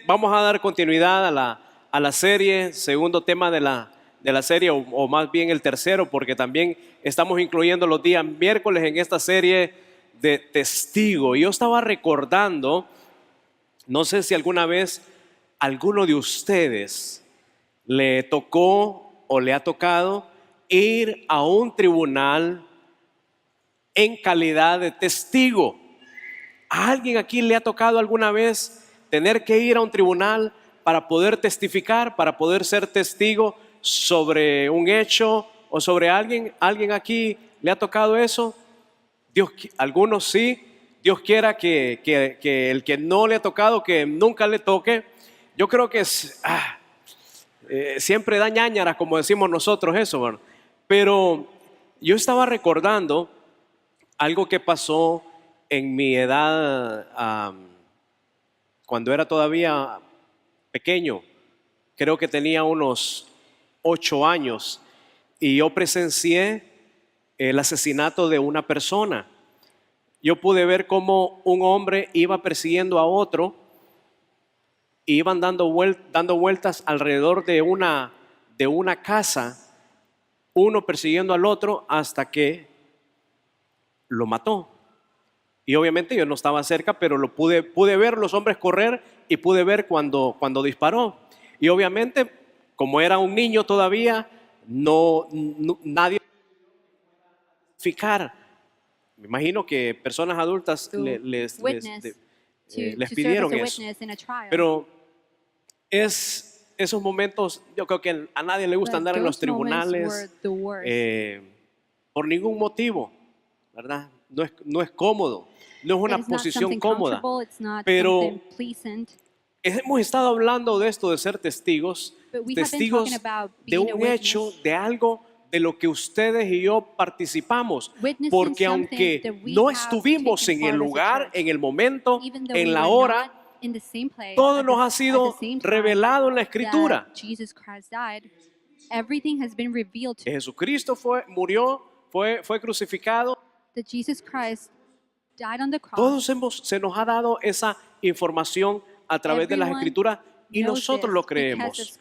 vamos a dar continuidad a la serie, segundo tema de la serie, o más bien el tercero, porque también estamos incluyendo los días miércoles en esta serie de testigo. Y yo estaba recordando, no sé si alguna vez alguno de ustedes le tocó o le ha tocado ir a un tribunal en calidad de testigo. ¿A alguien aquí le ha tocado alguna vez tener que ir a un tribunal para poder testificar, para poder ser testigo sobre un hecho o sobre alguien? ¿Alguien aquí le ha tocado eso? Dios, algunos sí. Dios quiera que el que no le ha tocado, que nunca le toque. Yo creo que siempre da ñáñaras, como decimos nosotros eso, ¿verdad? Pero yo estaba recordando algo que pasó en mi edad, cuando era todavía pequeño. Creo que tenía unos 8 años y yo presencié el asesinato de una persona. Yo pude ver cómo un hombre iba persiguiendo a otro y iban dando vueltas alrededor de una casa, uno persiguiendo al otro hasta que lo mató. Y obviamente yo no estaba cerca, pero pude ver los hombres correr y pude ver cuando disparó. Y obviamente, como era un niño todavía, nadie fijar. Me imagino que personas adultas les pidieron eso. Pero esos momentos, yo creo que a nadie le gusta andar en los tribunales por ningún motivo, ¿verdad? No es cómodo, no es una posición cómoda. Pero hemos estado hablando de esto de ser testigos de un hecho, de algo de lo que ustedes y yo participamos, porque aunque no estuvimos en el lugar, en el momento, en la hora, todo nos ha sido revelado en la Escritura. Jesucristo murió, fue crucificado. Todos se nos ha dado esa información a través de las Escrituras y nosotros lo creemos.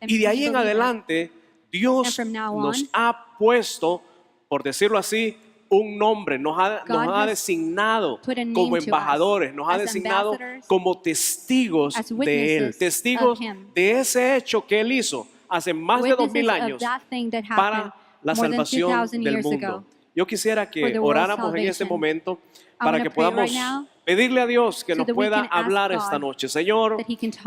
Y de ahí en adelante, Dios nos ha puesto, por decirlo así, un nombre, nos ha designado como embajadores, nos ha designado como testigos de Él, testigos de ese hecho que Él hizo hace más de 2000 años para la salvación del mundo. Yo quisiera que oráramos en este momento para que podamos pedirle a Dios que nos pueda hablar esta noche. Señor,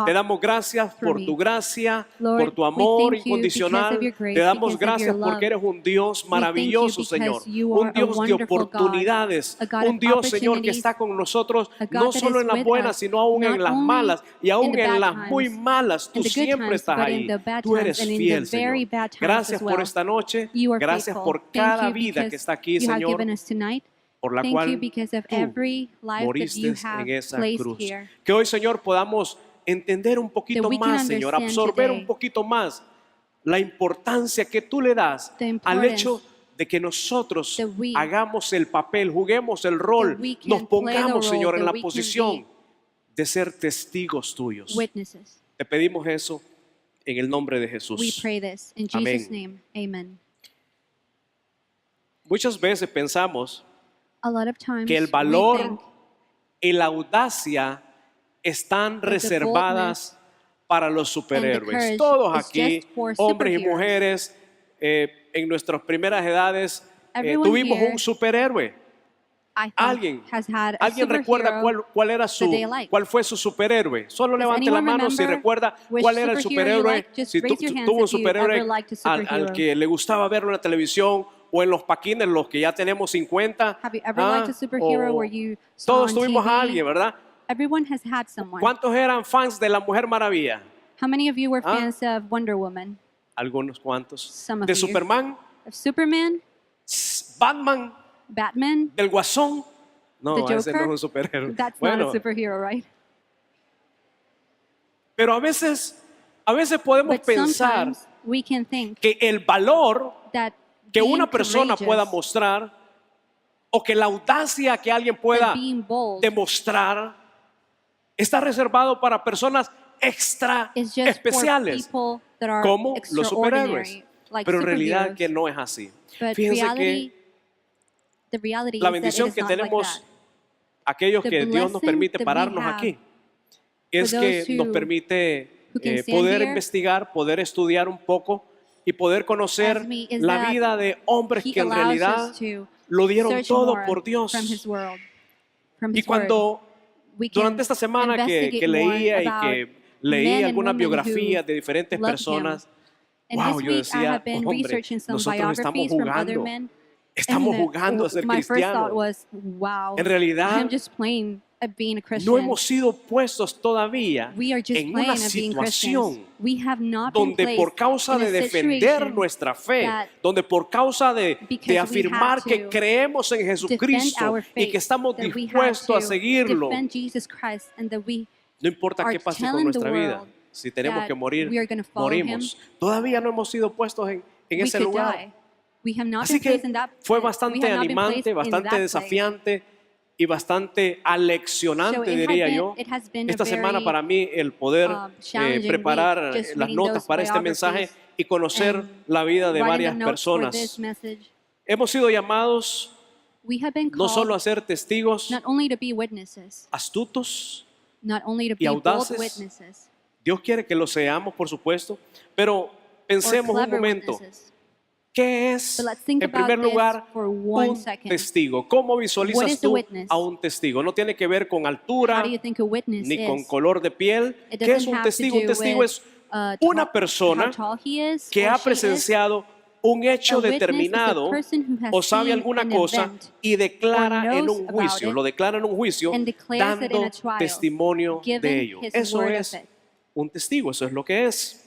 te damos gracias por tu gracia, por tu amor incondicional. Te damos gracias porque eres un Dios maravilloso, Señor. Un Dios de oportunidades. Un Dios, Señor, que está con nosotros no solo en las buenas, sino aún en las malas y aún en las muy malas. Tú siempre estás ahí. Tú eres fiel, Señor. Gracias por esta noche. Gracias por cada vida que está aquí, Señor, por la cual tú moriste en esa cruz. Que hoy, Señor, podamos entender un poquito más, Señor, absorber un poquito más la importancia que tú le das al hecho de que nosotros hagamos el papel, juguemos el rol, nos pongamos, Señor, en la posición de ser testigos tuyos. Te pedimos eso en el nombre de Jesús. Amén. Muchas veces pensamos que el valor y la audacia están reservadas para los superhéroes. Todos aquí, hombres y mujeres, en nuestras primeras edades, tuvimos un superhéroe. ¿Alguien recuerda cuál fue su superhéroe? Solo levante la mano si recuerda cuál era el superhéroe. Si tuvo un superhéroe al que le gustaba verlo en la televisión o en los paquines, los que ya tenemos 50. Todos tuvimos a alguien, ¿verdad? ¿Cuántos eran fans de la Mujer Maravilla? How many of you were fans of Wonder Woman? Algunos cuantos. Some of ¿De you. Superman? Of Superman? Batman? ¿Del Guasón? No, The Joker? ese no es un superhéroe. That's not a superhero, right? Pero a veces podemos pensar we can think que el valor that que being una persona courageous, pueda mostrar o que la audacia que alguien pueda that being bold demostrar está reservado para personas extra is just especiales, for people that are como los superhéroes. extraordinary, like Pero en realidad superheroes. que no es así. But Fíjense reality, que the reality la is that it bendición is que not like tenemos that. aquellos The que Dios nos blessing permite that we pararnos have aquí es for que those nos who permite can stand poder here investigar, poder estudiar un poco y poder conocer as me is la that vida de hombres He que en allows realidad us to lo dieron search todo more por Dios. from His world, from Y His word. cuando We can durante esta semana que investigate more leía y about que leí men and algunas women biografías who de diferentes loved personas, And wow, this yo week I decía, have been hombre, researching some nosotros estamos biographies from other jugando, men. estamos And jugando a ser my first thought cristianos. was, wow, En realidad, I'm just playing at being a no Christian. hemos sido puestos todavía We are just en playing una at being Christians. situación We have not been donde placed por causa in a de defender situation nuestra fe, that donde por causa because de we afirmar have que to creemos en defend Jesucristo our y faith, que estamos that we have dispuestos a to seguirlo, defend Jesus Christ, and that we no importa are qué pase con telling the nuestra vida, world si tenemos that que morir, we are gonna follow morimos. Todavía no hemos sido puestos en we ese could lugar. die. We have not Así been que placed in that fue we bastante have not been placed animante, in bastante that place. desafiante y bastante aleccionante, So diría yo. it has been a Esta semana very, para mí el poder challenging preparar week, just las reading notas those para este mensaje biographies y conocer and la vida de writing the varias notes for this personas. message. Hemos sido llamados We have been no called solo a ser testigos not only to be witnesses, astutos, not only to y be bold audaces, witnesses, Dios quiere que lo seamos, por supuesto, pero or pensemos un clever momento. witnesses. ¿Qué es, But let's think en about primer this lugar, for one un second. testigo? ¿Cómo What visualizas is a tú witness? a un testigo? No tiene que ver con altura, How do you think a witness ni con is? color de piel. It ¿Qué es doesn't un have to testigo? Un do testigo with, es una how persona tall he is que or ha she is. presenciado un hecho A witness is a determinado person who has o sabe seen alguna an cosa event y declara or en knows un about juicio, it lo declara en un juicio, and declares it in dando a trial, testimonio de giving ello. his Eso word es of it. un testigo, eso es lo que es.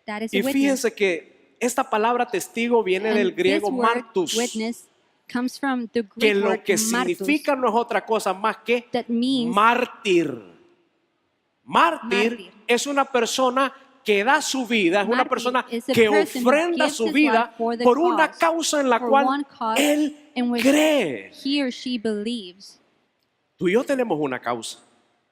That is a Y witness. fíjense que esta palabra testigo viene And del griego this word, martus, witness, comes from the que Greek lo word que martus, significa no es otra cosa más que that means mártir. Mártir Mártir. es una persona que da su vida, es una Mártir persona is a que person who ofrenda gives su his vida life for the por una cause, causa en la for cual one cause él in which cree. he or she believes. Tú y yo tenemos una causa,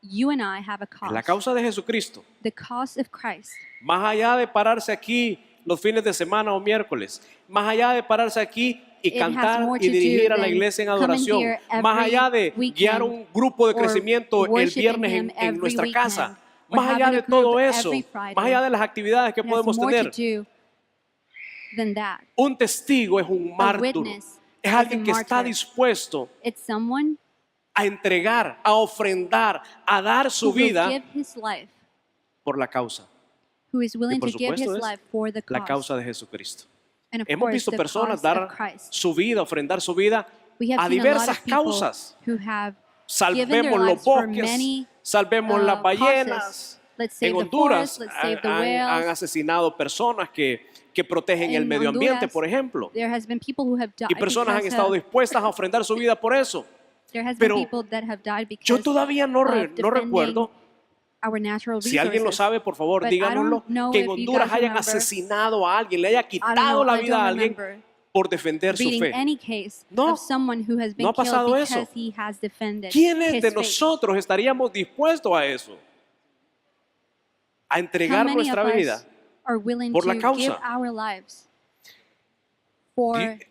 You and I have a es la cause, causa de Jesucristo. the cause of Christ. Más allá de pararse aquí los fines de semana o miércoles, más allá de pararse aquí y It has cantar more y to do dirigir a la than iglesia en coming adoración, here más every allá de weekend guiar un grupo de or crecimiento el worshiping viernes Him en every nuestra weekend, casa, or más allá having de a group todo eso, every Friday. más allá de las actividades que It has podemos more tener, to do than that. un testigo es un A mártir, witness es is alguien a que está martyr. dispuesto It's someone a entregar, a ofrendar, a dar who su will vida give his life, por la causa, who is que willing por to give his supuesto es life for the la cause. causa de Jesucristo. And of Hemos course, visto the personas cause of dar Christ. su vida, ofrendar su vida We have a seen a lot diversas of people causas. who have given their Salvemos los lives for bosques, many salvemos las ballenas. causes. Let's save En the Honduras forest, let's save the han whales. asesinado personas que protegen el En medio ambiente, Honduras, por ejemplo. There has been people who have died Y personas han because estado of, dispuestas a ofrendar su vida por eso. there has Pero been people that have died because Yo todavía no of no recuerdo, our natural si alguien lo resources. sabe, por favor, But I díganoslo, don't know que en if you Honduras guys hayan remember- asesinado a alguien, le haya I don't quitado know, la I vida a don't alguien remember por defender su reading fe. any case No, of someone who has been no ha killed pasado because eso. he has defended ¿Quiénes his de faith. nosotros estaríamos dispuestos a eso? A How entregar many nuestra of us vida. are willing por to la causa? give our lives for Di- the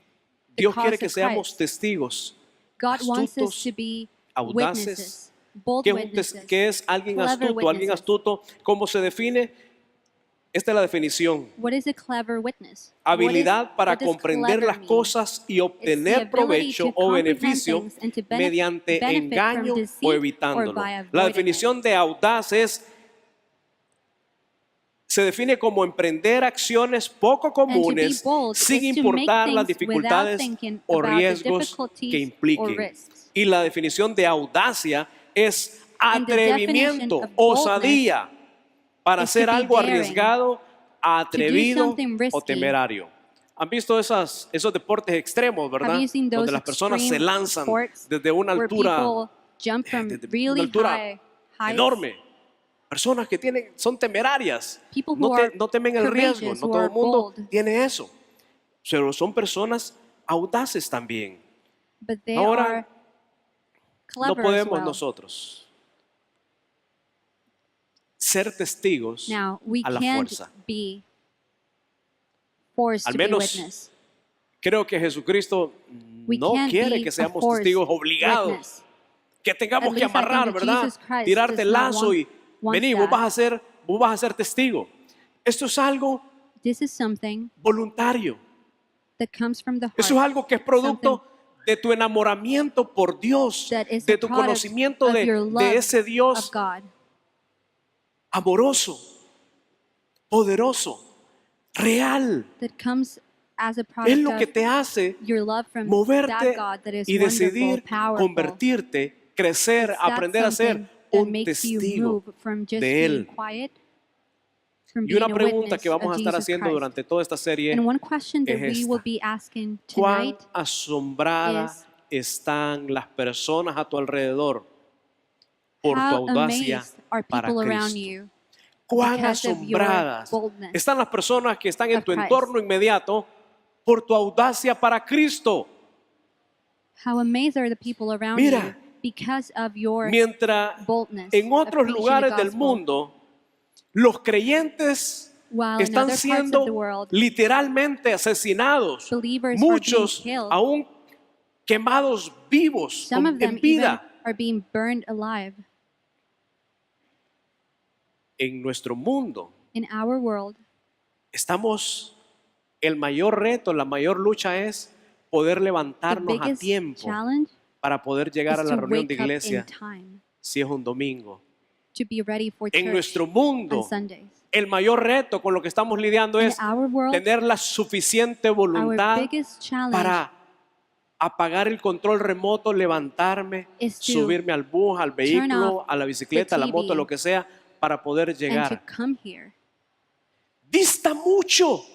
Dios cause quiere que of seamos Christ? testigos. God wants us astutos, to be audaces, witnesses, bold ¿Qué es, witnesses. qué es alguien clever astuto? Alguien witnesses. astuto, ¿cómo se define? Esta es la definición. What is a clever witness? Habilidad para what does comprender clever las mean? cosas y It's the obtener ability provecho to o comprehend beneficio things and to mediante benefit engaño from o deceit or evitándolo. by La avoiding definición de audaz se define como emprender acciones poco comunes bold sin is to make importar las things dificultades without thinking o about the riesgos difficulties que or impliquen. risks. Y la definición de audacia es And the atrevimiento, definition of boldness osadía para is to hacer be algo daring, arriesgado, atrevido something risky. o temerario. ¿Han visto esos deportes extremos, verdad? Have you seen Donde those las personas se extreme lanzan sports desde una where altura people jump from de una really altura high heights? enorme. Personas que son temerarias, People who are no temen el riesgo, courageous, no who todo are el mundo bold. tiene eso. Pero son personas audaces también. But they Ahora, are No clever as podemos well. nosotros ser testigos Now, we a la can't fuerza. be forced Al to be a menos witness. Creo que Jesucristo We no can't quiere be que a seamos forced testigos obligados, witness. que tengamos At que least I think amarrar, that ¿verdad? Jesus Christ Tirarte el does not lazo y want vení, that. vos vas a ser testigo. Esto es algo This is something voluntario. that comes from the heart. Eso es algo que es producto de tu enamoramiento por Dios, that is de a tu product conocimiento of de, your love de ese of Dios God. amoroso, poderoso, real. That comes as a Es product lo que of te hace your love from moverte that God that is y wonderful, decidir powerful. convertirte, crecer, It's that aprender a ser something that un makes you testigo move from just de being Él. quiet, from Y being una a pregunta witness que vamos a of estar Jesus haciendo Christ. durante toda esta serie And one question that es we esta. will be asking ¿Cuán tonight asombradas están las personas a tu alrededor por tu how audacia amazed are para people around Cristo? you ¿Cuán because of your asombradas boldness están las personas que están en of tu Christ? entorno inmediato por tu audacia para Cristo? How amazed are the people around Mira, you because of your Mientras boldness en of otros preaching the lugares del gospel. mundo los creyentes While in están other parts of siendo the world, literalmente asesinados, believers muchos are being killed. aún quemados vivos Some of them en even vida. are being burned alive. En nuestro mundo In our world, estamos, el mayor reto, la mayor lucha es poder the levantarnos a biggest tiempo challenge para poder llegar is a la to reunión de wake up in iglesia time si es un domingo. to be ready for En church nuestro on mundo, Sundays. el mayor reto con lo que estamos lidiando In es our world, tener la suficiente our voluntad biggest challenge para apagar el control remoto, levantarme, is to subirme al bus, al vehículo, off a la bicicleta, a la the moto, TV lo que sea, para poder and to llegar. come here. Dista mucho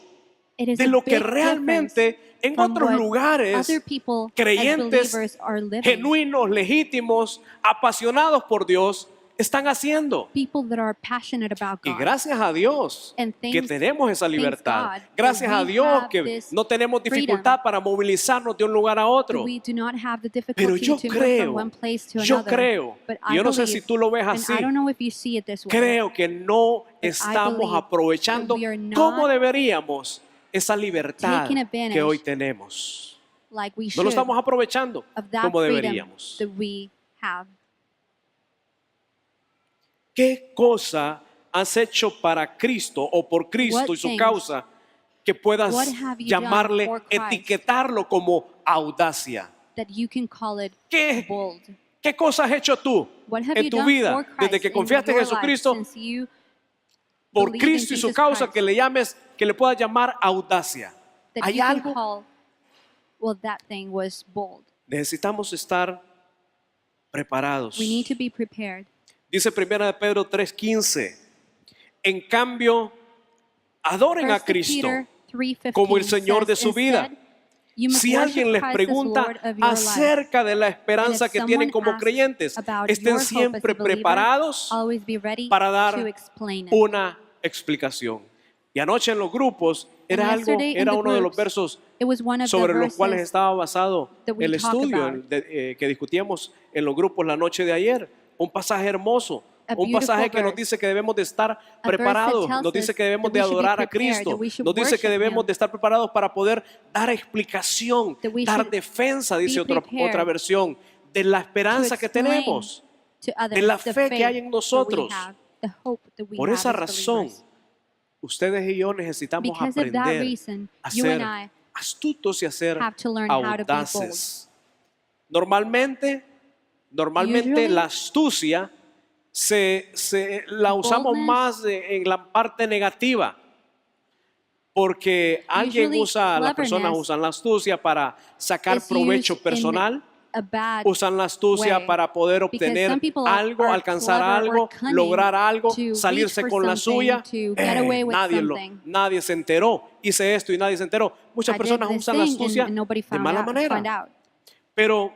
It is de a lo que big realmente difference en from otros what lugares, other people as creyentes believers are living. genuinos, legítimos, apasionados por Dios, están haciendo. People that are passionate about Y God. gracias a Dios And que thanks- tenemos esa thanks libertad. God Gracias that a we Dios have que this no tenemos freedom. dificultad para movilizarnos de un lugar a That otro. we do not have the Pero difficulty yo to move from creo, one place to yo another. creo, But y yo no sé si believe, tú lo ves and así, I don't know if you see it this way, creo que no estamos believe aprovechando that we are not como deberíamos esa libertad taking advantage que hoy tenemos. like we No should lo estamos aprovechando of that como freedom deberíamos. that we have. ¿Qué cosa has hecho para Cristo o por Cristo What y su things- cause que puedas what have you done llamarle, for Christ? etiquetarlo como audacia? That you can call it ¿Qué, bold. qué cosa has hecho tú What have en you tu done vida for Christ desde que in confiaste en your life Jesucristo since you por believed in Cristo y su Jesus causa Christ? que le llames, que le puedas llamar audacia? That ¿Hay you can algo? call, well, that thing was bold. Necesitamos estar preparados. We need to be prepared. Dice 1 de Pedro 3:15. En cambio, adoren a 1 Cristo Peter 3:15 como el Señor de says, su vida. "Instead, you must Si alguien worship les Christ as pregunta Lord of your life." acerca de la And esperanza if que tienen someone como asks creyentes, about estén your hope as a siempre believer, preparados always be ready para dar to explain it. una explicación. Y anoche en los grupos era And yesterday in era the uno de los groups, versos It was one of sobre the los cuales verses estaba basado that we el talk estudio about. que discutíamos en los grupos la noche de ayer. Un pasaje hermoso, A un beautiful pasaje que nos verse. dice que debemos de estar verse that preparados, tells nos dice us que debemos that de we should be adorar a prepared, Cristo, that we should nos dice que worship debemos Him. de estar preparados para poder dar explicación, That we dar should defensa, dice be otra prepared versión, de la to esperanza que explain tenemos. to others de la the fe que faith hay en that we nosotros. have, the hope that we Por have esa as razón, believers. ustedes y yo necesitamos Because of that aprender reason, a you ser and I astutos y a ser have to learn how to be audaces. Normalmente Usually, la astucia la usamos boldness- más en la parte negativa. Porque alguien Usually, las personas cleverness usan la astucia para sacar is provecho used in personal, a bad usan la astucia way. para poder Because obtener some people algo, are alcanzar clever or algo, cunning lograr algo, to salirse reach for con la something, suya. to get away with something. Nadie se enteró. Hice esto y nadie se enteró. Muchas I did personas this usan la thing astucia and nobody de found mala found manera. out. Pero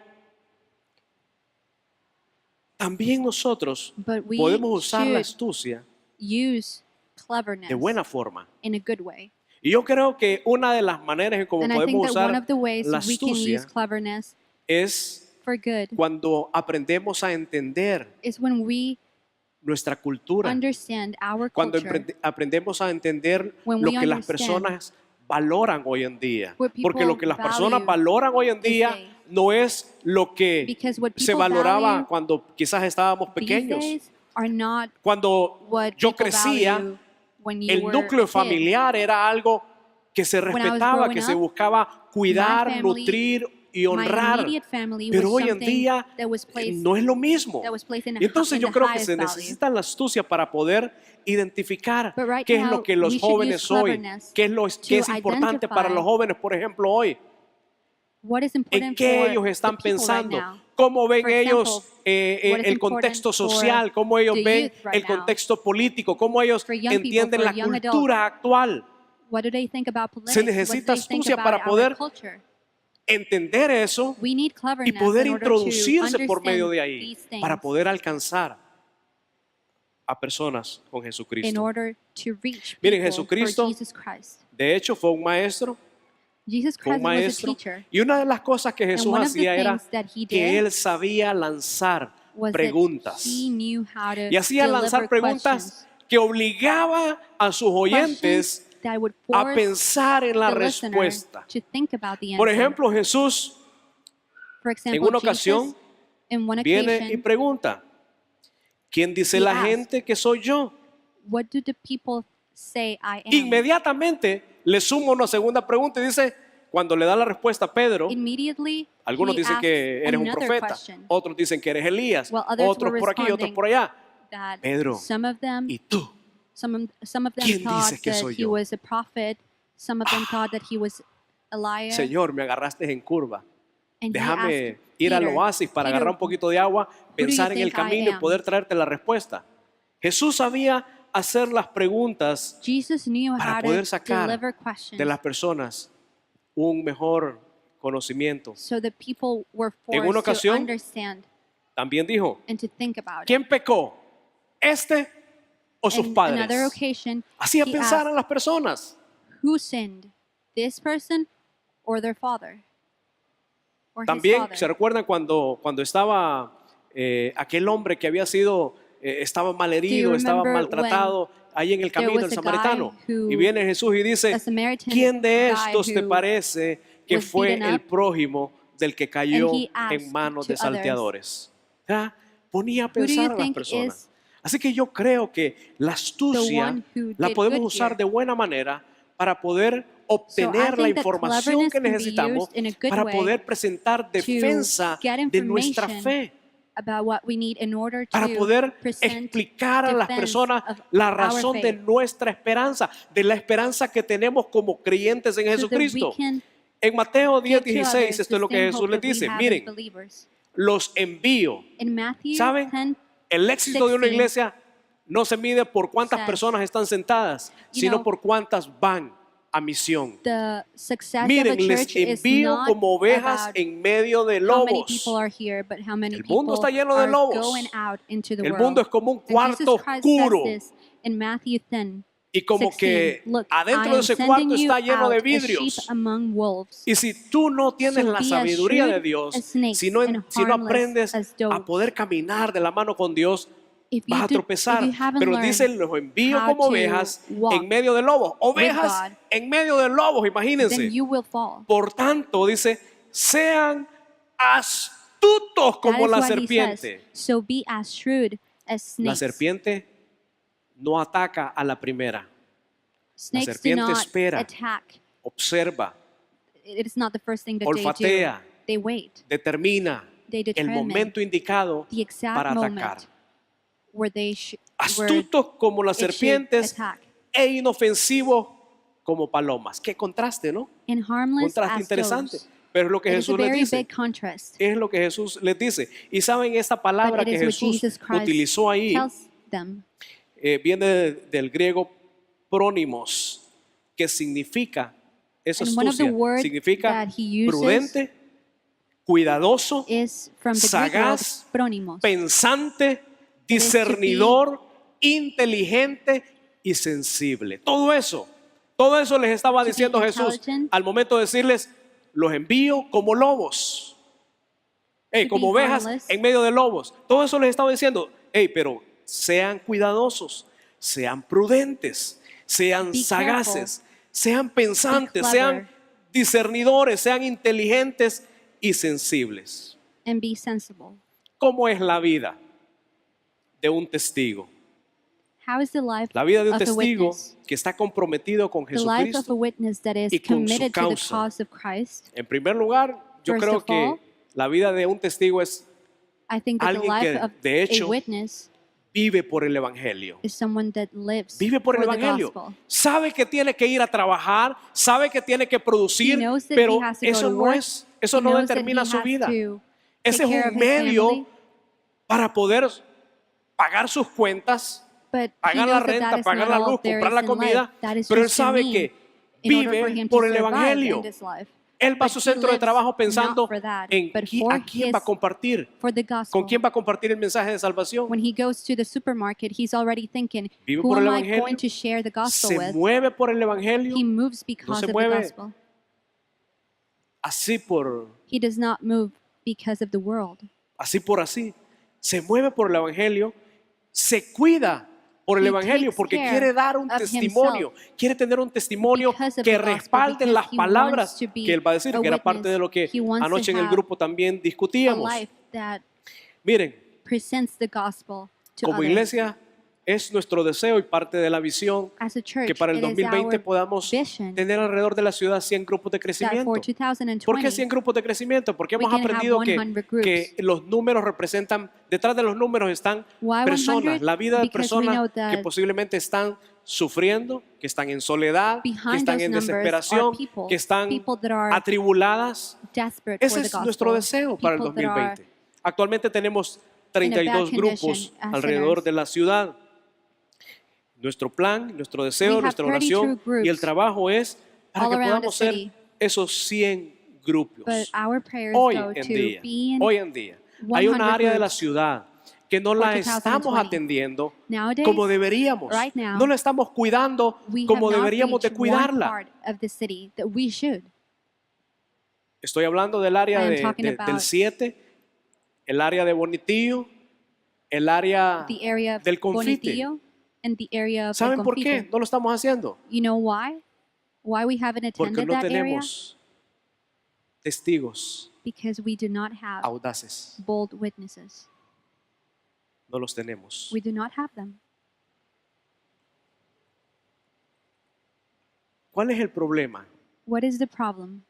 también nosotros But we podemos usar la should astucia use cleverness de buena forma. in a good way. Y yo creo que una de las maneras en cómo And I think podemos that one usar of the ways la we can use astucia cleverness es for good cuando aprendemos a entender is when we nuestra cultura, understand our cuando culture, aprendemos a entender when lo we que las understand personas valoran hoy en día. what people Porque lo que las personas value valoran hoy en these día days. no es lo que Because what se people valoraba value cuando quizás estábamos these pequeños. days are not Cuando what yo people crecía, value when you el were núcleo a kid. familiar era algo que se I was respetaba, growing que se up, buscaba cuidar, family, nutrir y My honrar. immediate family Pero was hoy en something día that was placed, no es lo mismo. that was placed in Y entonces in yo the creo que highest se value. necesita la astucia para poder identificar But right qué es now, lo que los we should jóvenes use hoy, cleverness qué es to importante para identify los jóvenes, por ejemplo, hoy. What is ¿En important qué for ellos the están people right pensando? now. ¿Cómo ven For ellos example, what is el important contexto for social? ¿Cómo ellos the ven youth right el now? contexto político? ¿Cómo ellos For young people, entienden for la young cultura actual? What do they think about politics? Se What do necesita they think astucia about para our poder culture? Entender eso We need y cleverness poder in order to introducirse por medio understand de ahí these things, para poder alcanzar a personas con in Jesucristo. order to reach Miren, people Jesucristo, for Jesus Christ. De hecho, fue un maestro, Jesus fue un Christ was a maestro. teacher. Y una de las cosas que Jesús one of the hacía era things that he que did él sabía lanzar Was preguntas. that he knew how to Y hacía lanzar deliver preguntas questions, que obligaba a sus oyentes questions that would a force pensar en la the listener respuesta. to think about the Por answer. ejemplo, Jesús For example, en una Jesus, ocasión in one viene y occasion, pregunta, ¿quién dice he la asked, gente que soy yo? what do the people say I am? Inmediatamente le suma una segunda pregunta y dice, cuando le da la respuesta a Pedro, Immediately, algunos he dicen que asks eres un another profeta, question, otros dicen que eres Elías, while others otros were por aquí, otros responding por allá. that Pedro, some of them, ¿y tú? some of them ¿Quién thought dices que that soy he yo? was a prophet. Some of them thought that he was Elijah. Señor, me agarraste en curva. And he Déjame asked ir al Peter, oasis para Peter, agarrar un poquito de agua, you pensar en el think I camino y am? poder traerte la respuesta. Jesús sabía hacer las preguntas Jesus knew para how poder to sacar deliver questions de las personas un mejor conocimiento. so that people were En una forced to ocasión, understand También dijo, and to think about it. ¿quién pecó? ¿Este o sus In padres? another occasion, Hacía he pensar a asked, las personas. who sinned, this person or their father? Or his También father? se recuerdan cuando estaba aquel hombre que había sido, estaba malherido, estaba remember maltratado ahí en el there camino, was el a guy samaritano. who- Y viene Jesús y dice, a Samaritan ¿quién de guy estos te who parece que was fue beaten el up? prójimo del que cayó And he asked en manos to de salteadores? ¿Ya? Ponía a Who do you pensar a las think personas. is Así que yo creo que la astucia one who la did podemos good usar here? de buena manera para poder So I obtener la think that información cleverness que can be necesitamos used in a good para way poder presentar defensa get de nuestra information fe, about what we need in order para to poder present explicar a las defense personas of la our razón de faith, nuestra esperanza, de la esperanza que tenemos como creyentes en so that we Jesucristo. can En Mateo give to 10:16 others esto the es lo que same Jesús hope les that we dice, have as miren, believers. los envío. In Matthew ¿Saben? 10, El éxito de una 16 iglesia no se mide por cuántas says, personas están sentadas, you sino know, por cuántas van a misión. the success of a Miren, les church is envío not como ovejas about en medio de how many lobos. people are here, but how many El mundo people está lleno de are lobos. going out into the El world. mundo es como un And cuarto Jesus Christ oscuro. says this in Matthew 10, Y como 16, que look, adentro I de am ese sending cuarto you está lleno de out as sheep vidrios. among wolves. Y si tú no tienes So la be as sabiduría de shrewd Dios, as snakes si no and aprendes harmless as a doves. poder caminar de la mano con Dios, If you vas a do- tropezar. if you haven't Pero learned dicen, los envío how como to ovejas walk en medio de lobos. Ovejas God, en medio de lobos, imagínense. then you will fall. Por tanto, dice, sean astutos That como is la what he serpiente. says. So be as shrewd as La snakes. serpiente no ataca a la primera. Snakes do serpiente not espera. attack. Observa, It is not the first thing that olfatea, they do. They wait. determina They el determine momento indicado the exact para moment atacar. where Astutos como las it should serpientes attack. e inofensivos como palomas. Qué contraste, ¿no? And harmless Contraste as interesante. doves. Pero es lo que It is a Jesús les very dice. big contrast. Es lo que Jesús les dice. Y saben, esta palabra But it que is what Jesús Jesus Christ utilizó ahí tells them. viene del griego prónimos, que significa, esa And one of the astucia, words significa that he uses prudente, cuidadoso, Is from the Greek word sagaz, pronimos. pensante, discernidor, inteligente y sensible. Todo eso les estaba be diciendo Jesús intelligent, al momento de decirles, los envío como lobos, to como be ovejas harmless. en medio de lobos. Todo eso les estaba diciendo, pero sean cuidadosos, sean prudentes, sean Be sagaces, sean pensantes, Be sean clever. discernidores, sean inteligentes y sensibles. And be sensible. ¿Cómo es la vida de un testigo? How is the life La vida de un of a testigo witness? que está comprometido con The life of a Jesucristo. witness that is y con su committed to the causa. cause of Christ. En primer lugar, yo First creo of que all, la vida de un testigo es I think that the alguien life que, of de a hecho, witness vive por el Evangelio. is someone that lives Vive por el for the Evangelio. gospel. Sabe que tiene que ir a trabajar, sabe que tiene que producir, He knows that pero he has to go eso to no work. eso He no knows that determina he su has vida. to Ese take es care un of his medio family, para poder pagar sus cuentas, but he pagar la knows that renta, that is pagar not la all luz, there comprar is la in comida, life. That is pero él just a sabe mean que in order for vive him to por el survive Evangelio. in this life. Él va a But su he centro de lives trabajo pensando not for that, en but a for quién va a his- compartir, for the con gospel. quién va a compartir el mensaje de salvación. When he goes to the supermarket, he's already thinking, Vive who por el am I Evangelio, going to share the gospel se with? mueve por el Evangelio, He moves no because se of the mueve gospel. así por He does not move because of the world. así. Se mueve por el Evangelio, se cuida por el He Evangelio takes porque care quiere dar un of testimonio, quiere tener un testimonio Because of que the gospel, respalde because las he palabras wants to be que él va a decir, a que era parte witness. de lo que He wants to anoche en el have grupo también A discutíamos. life that Miren, presents the gospel to como others. iglesia es nuestro deseo y parte de la visión As a church, que para el it is 2020 our podamos vision tener alrededor de la ciudad 100 grupos de that crecimiento. for ¿Por qué 2020, 100 grupos de crecimiento? Porque we hemos can have aprendido 100 groups. que los números representan, detrás de los números están Why personas, 100? la vida de Because we know personas that que posiblemente están sufriendo, que están en soledad, que behind están those en numbers desesperación, are people, que están people that are atribuladas. desperate Ese for the es gospel. nuestro deseo para el People that are 2020. Actualmente tenemos 32 bad grupos condition as alrededor sinners. de la ciudad. Nuestro plan, nuestro deseo, We have nuestra 32 oración y el groups trabajo es para all que around podamos the ser city. esos 100 grupos. But our prayers Hoy go en to día, be in hoy en día, hay 100 una área de la groups ciudad que no for la estamos 2020. atendiendo Nowadays, como deberíamos. right now, No la estamos cuidando we como have not deberíamos de reached one cuidarla. part of the city that we should. Estoy hablando del área I am talking del about 7, el área de Bonitillo, el área The area of del Confite. Bonitillo and the area of El ¿Saben por qué Confite. no lo estamos haciendo? You know why? Why we haven't Porque attended no that area? tenemos testigos Because we do not have audaces. bold witnesses. No los tenemos. We do not have them. ¿Cuál es el problema? What is the problem?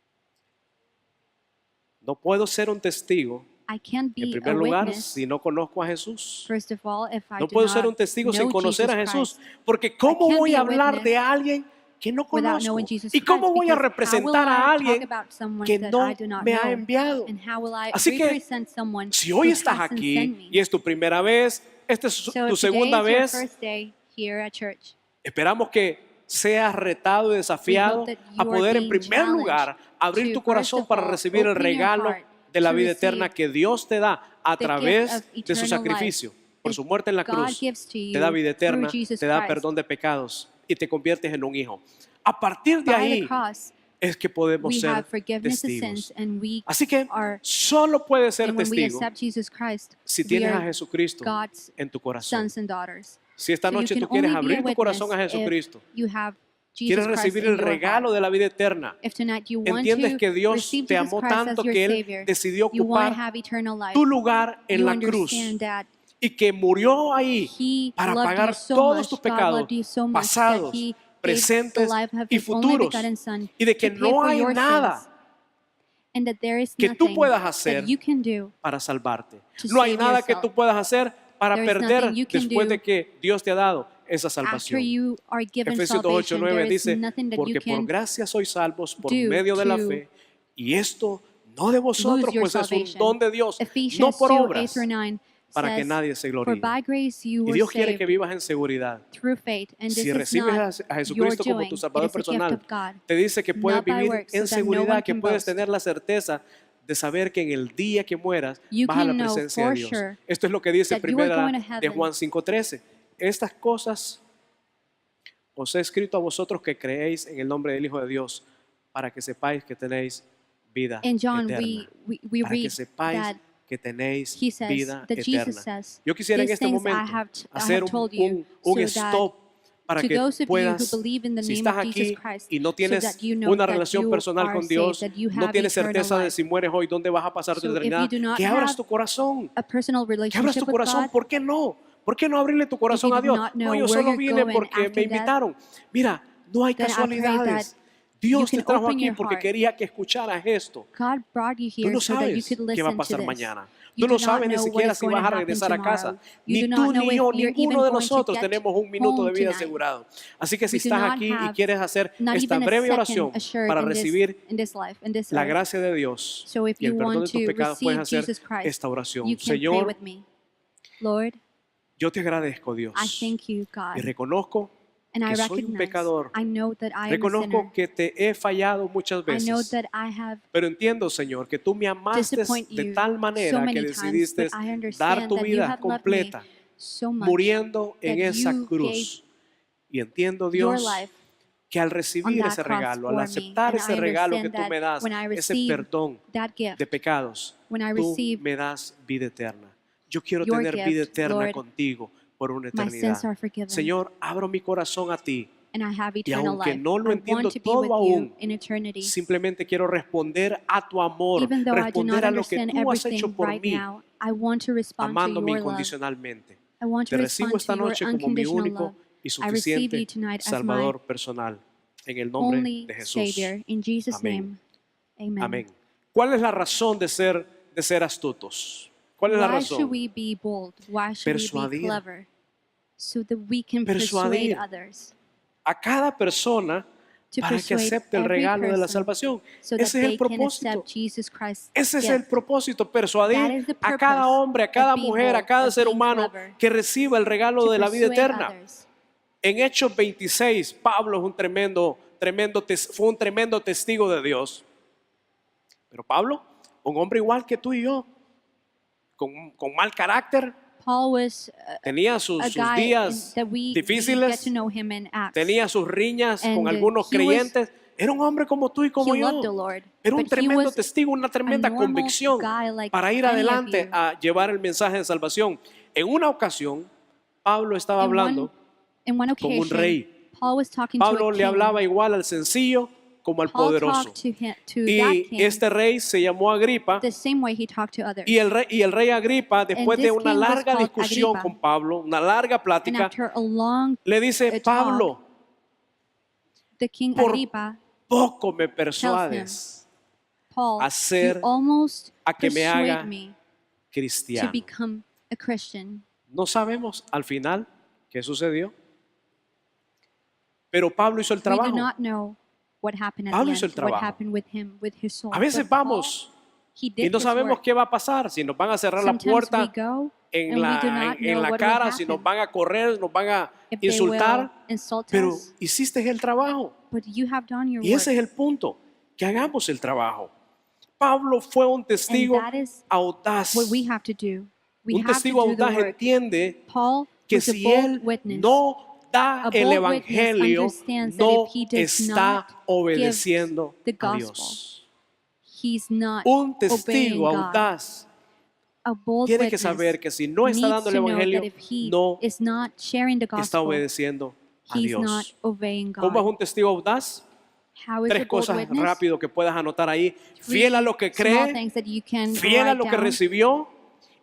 No puedo ser un testigo, I can't en be a primer lugar, witness. si no conozco a Jesús. First of all, if I No do puedo not ser un testigo sin know conocer a Jesus Jesús. Christ, Porque ¿cómo can't voy be a a hablar witness de alguien que no without conozco? knowing Jesus ¿Y cómo Christ, voy a because how will representar I a talk alguien about someone que that no I do not me ha know? enviado? And how will I Así que, represent someone Si who hoy estás hasn't aquí sent me? y es tu primera vez, esta es So tu today segunda is your vez, first day here at church. esperamos que seas retado y desafiado We hope that you a are poder en being primer lugar abrir to, tu first corazón of para all, recibir el open your regalo heart de la to vida eterna receive que Dios te da a the través gift of de su eternal sacrificio. life Por su muerte en la God cruz, gives to you te da vida eterna, through Jesus te da Christ. perdón de pecados y te conviertes en un hijo. A partir de By the ahí cross, es que podemos we ser have forgiveness of testigos. sins, and we Así que are. solo puedes ser And when we testigo accept Jesus Christ, si we tienes a are Jesucristo God's en tu corazón. sons and daughters. Si esta So you noche can tú quieres only be a abrir tu corazón a witness if Jesucristo, you have Jesus quieres Christ recibir in el your regalo heart. de la vida eterna, If tonight you want entiendes to que Dios receive te Jesus amó Christ as tanto your que Él Savior, decidió you want to ocupar have eternal life, tu lugar en you la cruz understand that y que murió ahí He para loved pagar you so todos much, tus God pecados loved you so much that pasados, He gave the presentes life of y His only futuros, begotten Son y de que to pay no for hay your nada sins, and that there is que tú nothing puedas hacer that you can do. para salvarte. To No hay save nada que yourself. tú puedas hacer para There is perder nothing you can después do de que Dios te ha dado esa After salvación. you are given Efesios 2:8, salvation, 9 there is dice, nothing that you porque por can gracia sois salvos por do medio de la to fe, y esto no de vosotros, lose your pues es un salvation. don de Dios, no Ephesians por 2, 8 obras, through 9 para que says, nadie se for gloríe. by grace you Y were Dios quiere que saved vivas en seguridad. through faith, and this Si is recibes not a your Jesucristo como doing, tu it Salvador is a gift personal, of God. te dice que puedes not by vivir works, en so that no seguridad, one que can puedes boast. tener la certeza de saber que en el día que mueras You vas a la can know presencia de for Dios. sure Esto es lo que dice that you are primera going to de heaven. Juan 5:13. Estas cosas os he escrito a vosotros que creéis en el nombre del Hijo de Dios, para que sepáis que tenéis vida In John, eterna. we Para que read sepáis that que tenéis He says vida that Jesus eterna. says, Yo quisiera en "These este things I momento have hacer told you, un so that stop para to que those of you puedas, who believe in the si name estás of Jesus aquí Christ, y no so tienes that you know una that relación you personal are con saved, Dios, that you no have tienes eternal certeza de life. si mueres hoy, dónde vas a pasar tu So if eternidad, you do not que abras have tu corazón. a personal Que abras relationship tu with corazón. God, ¿Por qué no? ¿Por qué no abrirle tu corazón you a do Dios? not No, know yo where solo you're vine going porque me after that, invitaron. Mira, no hay then I pray that casualidades. you Dios te can trajo open aquí your porque heart. quería que escucharas esto. God brought you Tú here no so that you sabes could qué va a listen to pasar this. mañana. You Tú no do not sabes ni know what siquiera is si going to vas a happen regresar a casa. tomorrow. You Ni do tú not know ni if yo, you're even ninguno de going to nosotros get tenemos un minuto de home vida tonight. asegurado. Así que si We do estás not aquí y have quieres hacer not esta even a breve second oración assured para in recibir this life, in this la earth. gracia de Dios So if y el you perdón want de tus to pecados, puedes receive hacer Jesus Christ, esta oración. you can pray Señor, with me. Lord, yo te agradezco, Dios, I thank you, y God, reconozco and I que soy un recognize, pecador. I know that I am a Reconozco sinner. que te he fallado muchas I know veces, that I have pero entiendo, Señor, que tú me amaste disappointed de you tal so manera que many times, decidiste but I dar understand tu that you vida have loved me completa, so much muriendo en that esa you cruz. Y entiendo, your Dios, life que al on recibir that ese cross regalo, for al me. aceptar And ese I regalo que understand tú me that das, when I ese receive perdón that gift, de pecados, when I tú receive me das vida eterna. Yo quiero your tener vida gift, eterna Lord, contigo por una my eternidad. sins are forgiven. Señor, abro mi corazón a ti. and I have Y eternal aunque life. no lo I entiendo want to be todo with you aún, in eternity. simplemente quiero responder a tu amor, Even though I do not responder a lo que understand tú has hecho everything por right mí, now, I want to respond to amándome your love. incondicionalmente. I want Te to recibo respond esta to your noche como mi unconditional único love. y I receive you suficiente tonight as my Salvador personal. En el nombre only de Jesús. Savior. In Jesus' Amén. name, amen. Amén. ¿Cuál es la razón de ser astutos? ¿Cuál es la Why should razón? we be bold? Why should we be Persuadir. clever? So that we can Persuadir. persuade others. A cada persona To para que persuade acepte el every regalo de la person salvación. so that Ese es they el can propósito. accept Jesus Christ's Ese es gift. el propósito, That persuadir is the a cada purpose hombre, a of cada being mujer, a bold, cada of ser being humano clever, que reciba el regalo to de la vida persuade eterna. others. En Hechos 26, Pablo es fue un tremendo testigo de Dios. Pero Pablo, un hombre igual que tú y yo, con mal carácter, Paul was tenía a sus guy días that we get difíciles, to know him in Acts. tenía sus riñas con And, algunos he was- creyentes. Era un hombre como tú y como he yo. loved the Lord, Era un but he tremendo was testigo, una tremenda normal convicción guy like para ir any of adelante you. a llevar el mensaje de salvación. En una ocasión, Pablo estaba hablando In one con un occasion, rey. Paul was talking to Pablo a le king. hablaba igual al sencillo como al Paul poderoso. talked to that Y king este rey se llamó Agripa. the same way he talked to others. Y el rey Agripa, después And de this una king was larga called discusión Agrippa. con Pablo, una larga And plática, after a long le dice, talk, Pablo, the king por Agrippa poco me persuades Paul, hacer you almost a que me persuade haga me to cristiano. become a Christian. No sabemos al final qué sucedió, pero Pablo hizo el We do trabajo. not know what happened at Pablo the hizo el end, what trabajo. happened with him, with his soul. A veces But Paul, vamos he y did no his sabemos work. qué va a pasar, si nos van a cerrar la Sometimes we puerta go en and we do not en know la what will cara, si nos happen. van a correr, nos van a If they will insultar, insult pero us, hiciste el trabajo. but you have done your Y work. ese es el punto, que hagamos el trabajo. Pablo fue un testigo And that is audaz. what we have to do. We Un have testigo to do the audaz work. entiende Paul que was a si bold él witness. no da A el bold evangelio, witness understands that no if he does está not obedeciendo give the a gospel, Dios. He's not Un obeying testigo God. audaz A bold tiene que witness saber que si no está needs dando el to know evangelio, that if he no is not sharing the está gospel, obedeciendo a he's not Dios. obeying ¿Cómo es God. un testigo audaz? How is Tres a bold cosas witness? rápido que puedas anotar ahí. Three Fiel a lo que small cree, things that you can fiel a write lo que down. recibió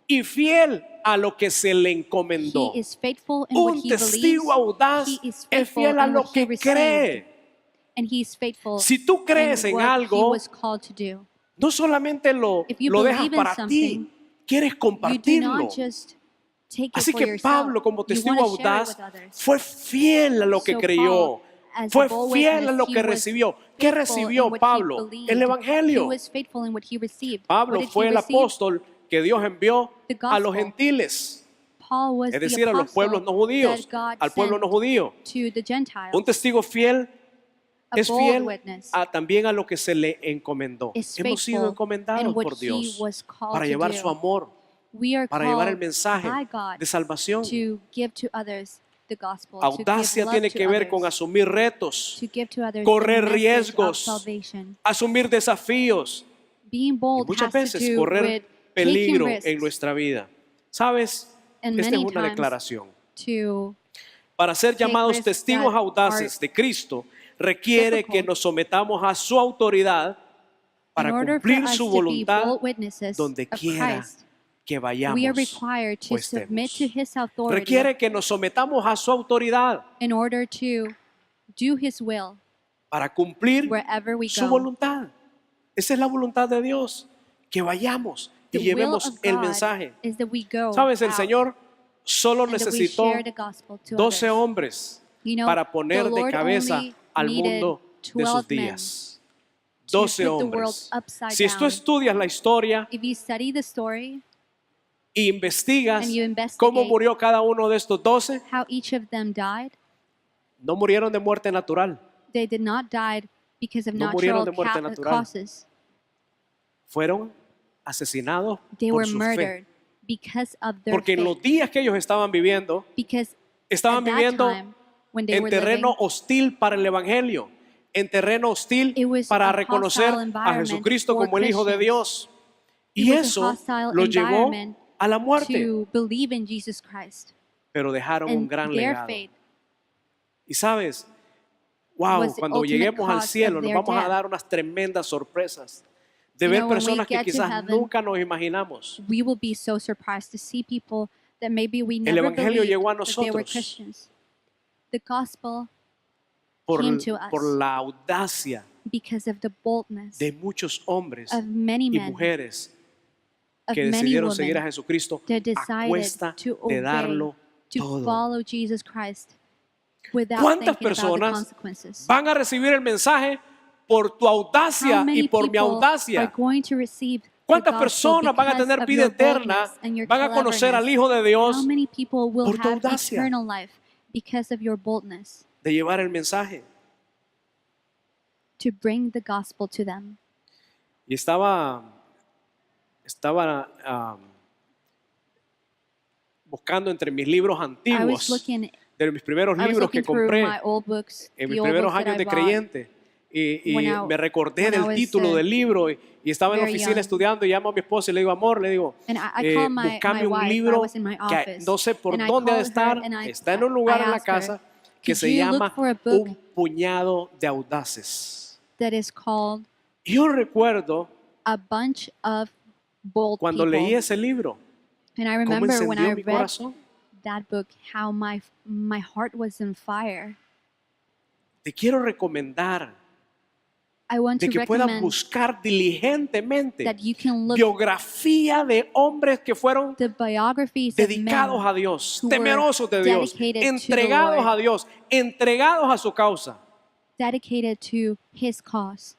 y fiel a lo que se le encomendó. He is faithful in what Un he believes. testigo audaz He is es faithful fiel a in lo what he que received. cree. And he is faithful Si tú crees in en what he algo, was called to do. no solamente lo If you dejas believe in para something, ti, quieres You do compartirlo. not just take it Así for que yourself. Pablo, como You testigo want to share it audaz, with others. fue fiel a lo que So creyó. Paul, as a Fue bold fiel a witness, lo he que was recibió. ¿Qué faithful in recibió what he Pablo? believed. El He evangelio. was faithful in what he received. Pablo What did fue he el receive? apóstol que Dios envió The a los gospel. gentiles, Paul was es the decir, a los pueblos no judíos, that God al pueblo no sent judío. to the Gentiles. Un testigo fiel A es bold fiel witness también a lo que se le encomendó. is Hemos sido faithful encomendados in what por he Dios was called para to llevar do. su amor, We are para llevar el called mensaje by God de salvación. to give to others the gospel, Audacia to give tiene love que to ver others, con asumir retos, to give to others correr the message riesgos, of salvation. asumir desafíos. Being Y bold muchas has to veces do correr with peligro risks. en nuestra vida. ¿Sabes? And Esta es many una times declaración. to Para ser take llamados risks testigos that audaces are de Cristo, requiere difficult. que nos sometamos a su autoridad in para order for cumplir us su to be voluntad bold witnesses donde of quiera Christ, que we are vayamos required o to submit to estemos. His authority Requiere que nos sometamos a su autoridad in order to do His will para cumplir wherever we su go. voluntad. Esa es la voluntad de Dios, que vayamos y The will llevemos of el God mensaje. is that we go Sabes, el out Señor solo and that we necesitó share the gospel to 12 others. hombres You know, para the poner de Lord cabeza only al needed mundo de 12 sus men días. to 12 put the world hombres. upside Si tú down. estudias la historia If you study the story, e investigas and you investigate cómo murió cada uno de estos 12, how each of them died, no murieron de muerte natural, they did not die because of No murieron natural de muerte natural. causes. fueron asesinados They por were su murdered fe. because of their Porque en faith. los días que ellos estaban viviendo, Because estaban at that viviendo time, when they en were terreno living, hostil para el Evangelio, en terreno hostil It was para a reconocer hostile a environment Jesucristo for como el Hijo de Christians. Dios. It Y was a eso hostile los llevó environment a la muerte, to believe in Jesus Christ. pero dejaron un And gran their legado. faith Y sabes, wow, was the cuando ultimate lleguemos al cause cielo of nos their vamos a death. dar unas tremendas sorpresas de You ver know, when we personas que get to quizás heaven, nunca nos imaginamos. we will be so surprised to see people that maybe we El never Evangelio believed llegó a that they were nosotros Christians. The gospel por, came to us por la audacia because of the boldness de muchos hombres of many y men, mujeres of que many decidieron seguir a women Jesucristo that a decided cuesta to de obey, darlo to todo. follow Jesus Christ without ¿Cuántas thinking about the personas consequences. van a recibir el mensaje por tu How audacia many y por mi people are audacia? going to receive the ¿Cuántas gospel personas van a because tener of vida your eterna? boldness and your Van a conocer al cleverness? Hijo de How Dios many people will por tu have audacia eternal life because of your boldness de llevar el mensaje. to bring the gospel to them? Y estaba buscando entre mis libros I was antiguos, looking, de mis primeros I was libros que looking through compré my old books, en the mis old primeros books that años I de bought. creyente. Y when I- me recordé when I del was, título del libro y estaba en la very oficina young. estudiando y llamo a mi esposa y le digo, amor, le digo, And I called my búscame un wife. I libro was in my que office. no sé por And I dónde ha de called her estar, and está en un lugar I en la asked her, casa que "Could se you llama look for a book Un puñado de audaces. that is called Y yo recuerdo A Bunch of Bold cuando People?" leí ese libro, And I cómo remember when encendió I mi read corazón. that book, how my heart was on fire. Te quiero recomendar I want de to que puedas recommend buscar diligentemente that you can look biografía de hombres que fueron the biographies of dedicados men a Dios, who were temerosos de Dios, dedicated to the entregados Lord. a Dios, entregados a su causa. dedicated to His cause.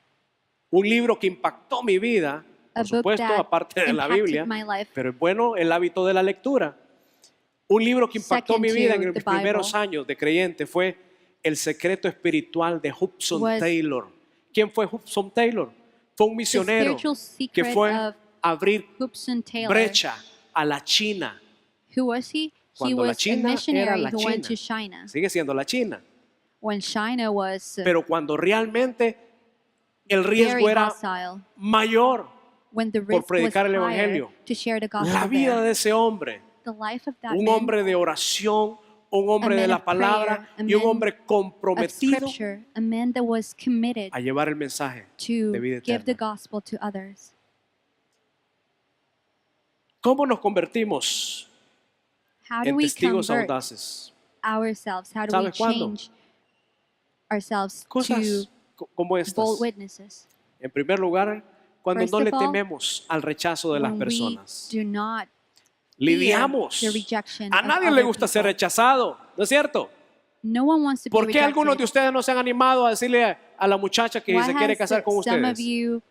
Un libro que impactó mi vida, A por book supuesto, that aparte de la impacted Biblia, my life. pero es bueno el hábito de la lectura. Un libro que impactó Second mi vida to en the mis primeros Bible. años de creyente fue El secreto espiritual de Hudson Was Taylor. ¿Quién fue Hudson Taylor? Fue un The misionero Spiritual que Secret fue of a abrir Hudson Taylor. brecha a la China. Who was he? He Cuando la was a China era missionary la who went to China. China. Sigue siendo la China. When China was Pero cuando realmente el very riesgo era hostile. mayor, When the por risk was predicar el higher evangelio. to share the la gospel vida there. de ese hombre, The life of that un man hombre de oración, un hombre A de man la of prayer, palabra a y un man hombre of comprometido scripture, a man that was committed a llevar el mensaje to de vida give the eterna. gospel to others. ¿Cómo nos convertimos How do en we testigos convert audaces? ourselves? How do we ¿Sabes cuándo? change ourselves Cosas como to estas. bold witnesses? En primer lugar, cuando First no of le all, tememos al rechazo de las When we personas. do not Lidiamos. fear the rejection A of nadie le other gusta ser people. rechazado, ¿no es cierto? No one wants to be ¿Por qué algunos de rejected. ustedes no se han animado a decirle a la muchacha que Why se quiere has casar con some of ustedes? you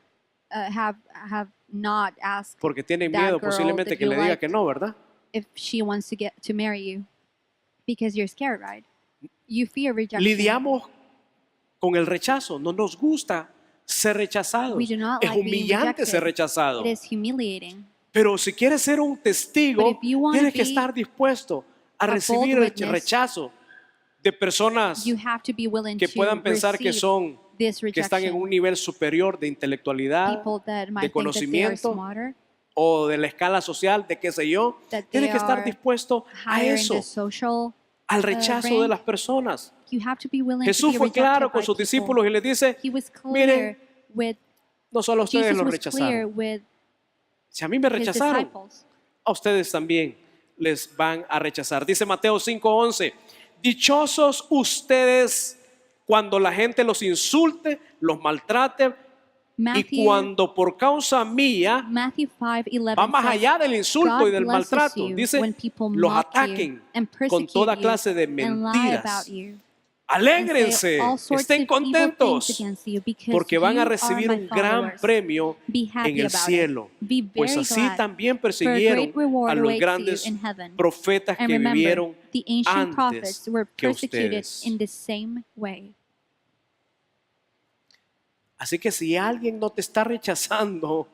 have not asked Porque tienen that miedo girl posiblemente that que you le diga like que no, ¿verdad? if she wants to get to marry you? Because you're scared, right? You fear rejection. Lidiamos con el rechazo, no nos gusta ser rechazados. We do not Es like being humillante ser rejected. rechazado. It is humiliating. Pero si quieres ser un testigo, But if you wanna tienes que be estar dispuesto a bold recibir el witness, rechazo de personas You have to be willing que to puedan pensar que receive son, this que están en rejection. un nivel superior de intelectualidad, People that de might think that they are conocimiento smarter o de la escala social, de qué sé yo. that Tiene they que estar are dispuesto a higher in eso, the social al rechazo de rank. las personas. You have to be willing to Jesús be fue rejected claro by con sus people. discípulos y les dice, He was miren, clear with no solo a ustedes Jesus los was clear rechazaron. with Si a mí me his rechazaron, disciples. a ustedes también les van a rechazar. Dice Mateo 5:11, dichosos ustedes cuando la gente los insulte, los maltrate y Matthew, cuando por causa mía Matthew 5:11 va más says, allá del insulto y God del blesses maltrato. you Dice, when people los mock you ataquen and con persecute toda you clase de and lie mentiras. about you Alégrense, and say all sorts estén of evil things contentos, against you because porque van you a are recibir my un gran followers. premio Be happy en el about cielo. it. Be Pues very así glad, también for a persiguieron great reward a los awaits grandes you in heaven. profetas And que remember, vivieron the ancient antes prophets were que persecuted ustedes. in the same way. Así que si alguien no te está rechazando,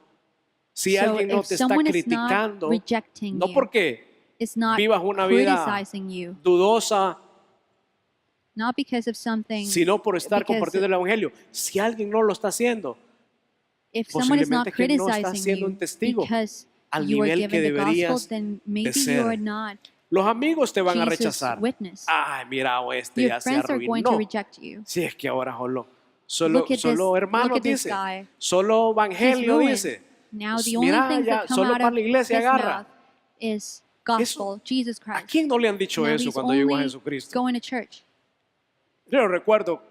si So alguien no if te está someone is criticando, not rejecting no you, porque is not vivas una vida criticizing you, dudosa, not because of something, sino por estar because compartiendo el evangelio. Si alguien no lo está haciendo, if someone is not posiblemente que no está criticizing siendo un you testigo because al you are nivel que given the gospel, deberías then de maybe you ser. are not Los amigos te van a Jesus' rechazar. witness. Ay, mira, o este Your ya se friends are going to arruinó. reject you. Si es que ahora solo Look at solo this- hermanos look at this dice, guy. solo He's evangelio ruined. dice. Now the only Mira, things ya, that come solo out para of la iglesia his agarra. mouth is gospel, Jesus ¿A Christ. quién no le han dicho Now eso he's cuando llegó a only Jesucristo? going to church. Yo recuerdo,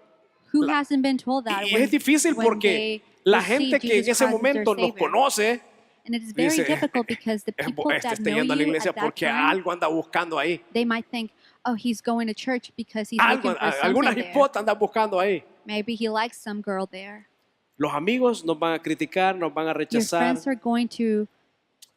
Who hasn't been told that? y when- es difícil when porque they la receive gente que en Jesus ese Christ as momento their nos Savior. conoce, And it is very dice, difficult because the people este that está know yendo a la you iglesia at that porque time, algo anda buscando ahí. they might think, oh, he's going to church because he's Algo, looking for alguna something there. hipota anda buscando ahí. Maybe he likes some girl there. Los amigos nos van a criticar, nos van a Your rechazar. friends are going to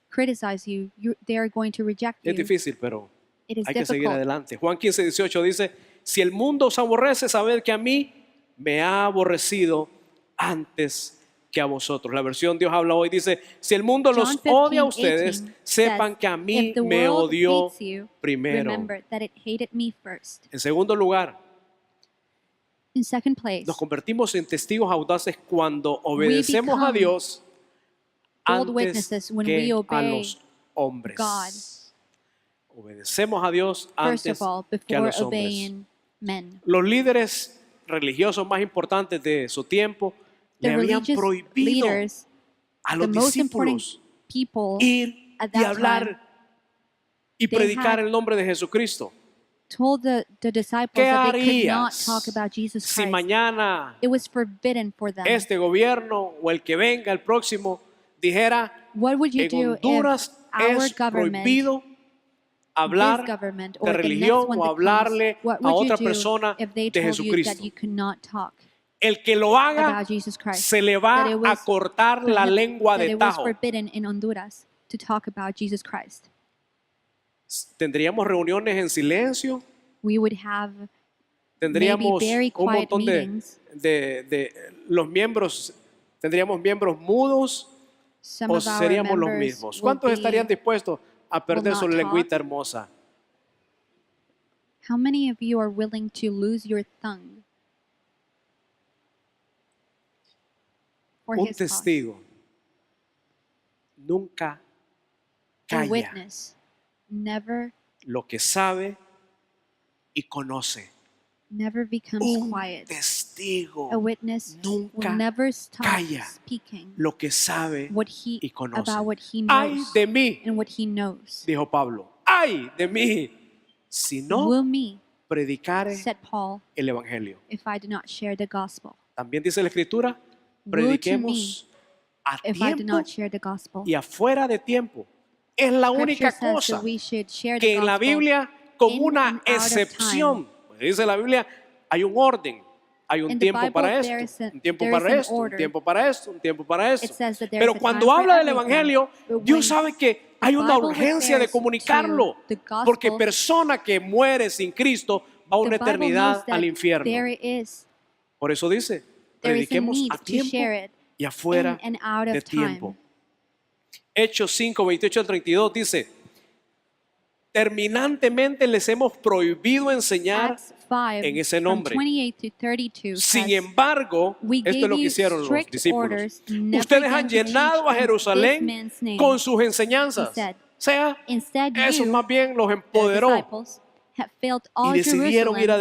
criticize you. They are going to reject Es you. difícil, pero It is hay que seguir difficult. adelante. Juan 15:18 dice, si el mundo os aborrece, sabed que a mí me ha aborrecido antes que a vosotros. La versión Dios habla hoy dice, si el mundo los John 15, odia a ustedes, 18 sepan says, que a mí if the me world odió hates you, primero. remember that it hated me first. En segundo lugar, In second place, nos convertimos en testigos audaces cuando obedecemos a become Dios bold antes witnesses when que we a obey los hombres. God. Obedecemos a Dios first antes of all, que a before los hombres. obeying men. Los líderes religiosos más importantes de su tiempo The le habían religious prohibido leaders, a the los most important discípulos people ir at y that hablar time, y they predicar had el nombre de Jesucristo. told the disciples ¿Qué that they could not harías talk about Jesus si Christ. mañana It was forbidden for them. este gobierno o el que venga, el próximo, dijera What would you en do Honduras if our es government, prohibido this hablar government, de or the next religión one o that hablarle comes, what a would you otra do persona if they de told you that Jesucristo? you could not talk El que lo haga about Jesus Christ? se le va That it a was cortar la prohib- lengua that de it was tajo. forbidden in Honduras to talk about Jesus Christ. Tendríamos reuniones en silencio, We would have tendríamos maybe very un quiet montón meetings. de los miembros, tendríamos miembros mudos Some o of our seríamos los members mismos. will ¿Cuántos be- estarían dispuestos a perder not su talk. lengüita hermosa? How many of you are willing to lose your tongue for Un his cause? testigo nunca A calla witness never lo que sabe y conoce. becomes Un quiet. testigo A witness nunca will never stop calla speaking lo que sabe what he y conoce. about what he Ay knows de mí, and what he knows. dijo Pablo. Ay de mí, si no Will me, predicare said Paul, el evangelio. if I do not share the gospel. También dice la escritura, Woe to prediquemos a If I do tiempo not share the gospel. y afuera de tiempo. Es la Scripture única says cosa that we should share que the en la gospel Biblia, como in una and out of excepción, time. pues dice la Biblia, hay un orden, hay un In the tiempo Bible, para there esto, is un tiempo there is para an esto, un order. tiempo para esto, un tiempo para esto. It says that there Pero is a cuando time for habla del everything. Evangelio, But Dios when sabe que the hay una Bible urgencia de refers to comunicarlo, the gospel, porque persona que muere sin Cristo va a The una Bible eternidad knows that al infierno. there is Por eso dice, there is a prediquemos need a to tiempo share it y afuera in and out de of time. tiempo. Hechos 5, 28 al 32 dice, terminantemente les hemos prohibido enseñar Acts 5, en ese from nombre. 28 to 32 Sin says, embargo, "We esto es gave lo que you hicieron los strict discípulos. orders never Ustedes again han to teach llenado a in this Jerusalén man's name." con sus enseñanzas. He said, O sea, "Instead, eso you, más bien los the empoderó disciples, have filled y all decidieron ir Jerusalem with your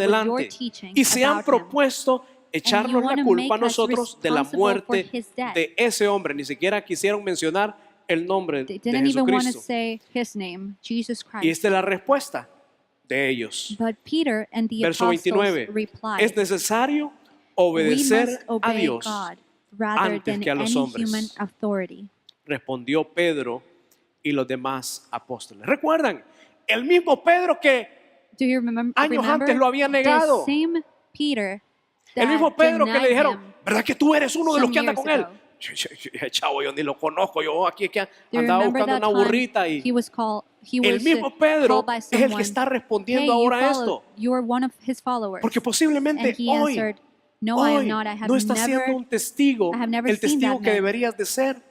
adelante. teaching Y se han about him. propuesto echarnos you la wanna culpa a make us nosotros de la responsible for muerte his death." de ese hombre. Ni siquiera quisieron mencionar el nombre They de didn't even want to Jesucristo. say his name, Jesus Y Christ. esta es la respuesta de ellos. But Peter and the Verso apostles 29. replied, Es necesario "We obedecer must a obey Dios God rather antes than que a los any hombres." human authority." Respondió Pedro y los demás apóstoles. ¿Recuerdan? El mismo Pedro que Do you remember? años antes lo había negado. The same Peter el mismo that Pedro que le denied dijeron, him. ¿verdad que tú eres uno de los some que anda years con él? ago. Chavo, yo ni lo conozco. Yo aquí es que Do you andaba remember buscando that una burrita time y he was el was mismo Pedro called by es el que someone, está "Hey, respondiendo you ahora a follow, esto. you are one of his followers." Porque posiblemente And he hoy answered, "No, I am not. I have no está siendo never, un testigo, I have never el seen testigo that que man." deberías de ser.